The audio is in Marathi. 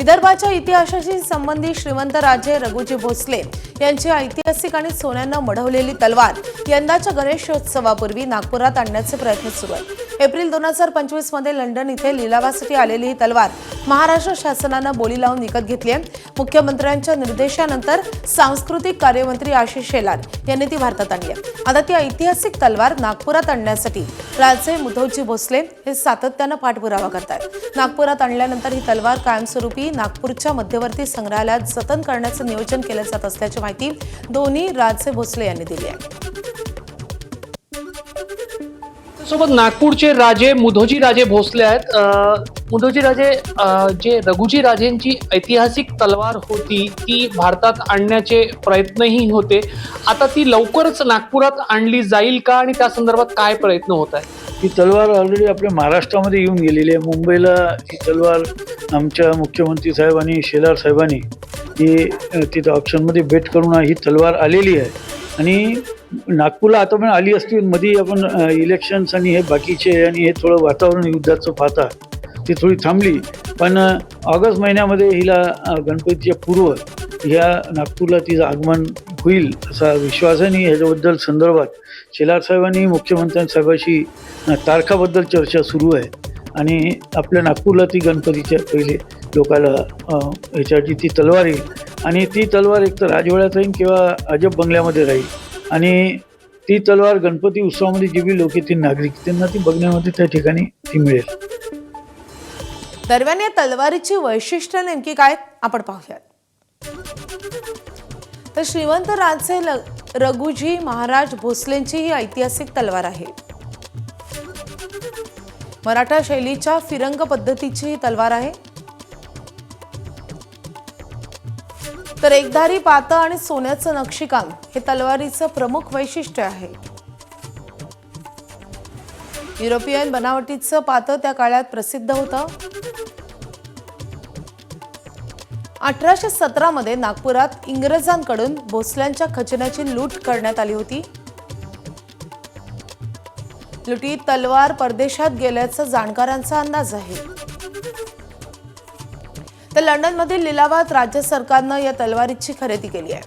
विदर्भाच्या इतिहासाशी संबंधित श्रीमंत राजे रघुजी भोसले यांची ऐतिहासिक आणि सोन्यानं मढवलेली तलवार यंदाच्या गणेशोत्सवापूर्वी नागपुरात आणण्याचे प्रयत्न सुरू आहेत। एप्रिल 2025 मध्ये लंडन इथे लिलावासाठी आलेली ही तलवार महाराष्ट्र शासनानं बोली लावून विकत घेतली आहे। मुख्यमंत्र्यांच्या निर्देशानंतर सांस्कृतिक कार्यमंत्री आशिष शेलार यांनी ती भारतात आणली आहे। आता ती ऐतिहासिक तलवार नागपुरात आणण्यासाठी राजे मुधोजी भोसले हे सातत्यानं पाठपुरावा करतात। नागपुरात आणल्यानंतर ही तलवार कायमस्वरूपी नागपूरच्या मध्यवर्ती संग्रहालयात जतन करण्याचं नियोजन केलं जात असल्याची माहिती दोन्ही राजे भोसले यांनी दिली आहे। सोबत नागपूरचे राजे मुधोजी राजे भोसले आहेत। मुधोजी राजे जे रघुजी राजेंची ऐतिहासिक तलवार होती ती भारतात आणण्याचे प्रयत्नही होते। आता ती लवकरच नागपुरात आणली जाईल का आणि त्या संदर्भात काय प्रयत्न होत आहे? ही तलवार ऑलरेडी आपल्या महाराष्ट्रामध्ये येऊन गेलेली आहे। मुंबईला ही तलवार आमच्या मुख्यमंत्री साहेब आणि शेलार साहेबांनी ही तिथं ऑप्शनमध्ये बेट करून ही तलवार आलेली आहे आणि नागपूरला आता पण आली असती। मध्ये आपण इलेक्शन्स आणि हे बाकीचे आणि हे थोडं वातावरण युद्धाचं पाहता ती थोडी थांबली, पण ऑगस्ट महिन्यामध्ये हिला गणपतीच्या पूर्व ह्या नागपूरला तिचं आगमन होईल असा विश्वास आहे। आणि ह्याच्याबद्दल संदर्भात शेलार साहेबांनी मुख्यमंत्र्यांसाहेबांशी तारखाबद्दल चर्चा सुरू आहे आणि आपल्या नागपूरला ती गणपतीच्या पहिले लोकाला ह्याच्याची ती तलवार येईल आणि ती तलवार एक तर राजवाड्यात राहील किंवा अजब बंगल्यामध्ये राहील आणि ती तलवार गणपती उत्सवामध्ये जी बी लोक येतील नागरिक त्यांना ती बघण्यामध्ये त्या ठिकाणी ती मिळेल। दरम्यान या तलवारीची वैशिष्ट्य नेमकी काय आपण पाहूयात। तर श्रीमंत राजे रघुजी महाराज भोसलेंची ही ऐतिहासिक तलवार आहे। मराठा शैलीच्या फिरंग पद्धतीची ही तलवार आहे। तर एकधारी पातं आणि सोन्याचं नक्षीकाम हे तलवारीचं प्रमुख वैशिष्ट्य आहे। युरोपियन बनावटीचं पातं त्या काळात प्रसिद्ध होतं। 1817 मध्ये नागपुरात इंग्रजांकडून भोसल्यांच्या खजिन्याची लूट करण्यात आली होती। लुटीत तलवार परदेशात गेल्याचा जाणकारांचा अंदाज आहे। तर लंडनमधील लिलावात राज्य सरकारनं या तलवारीची खरेदी केली आहे।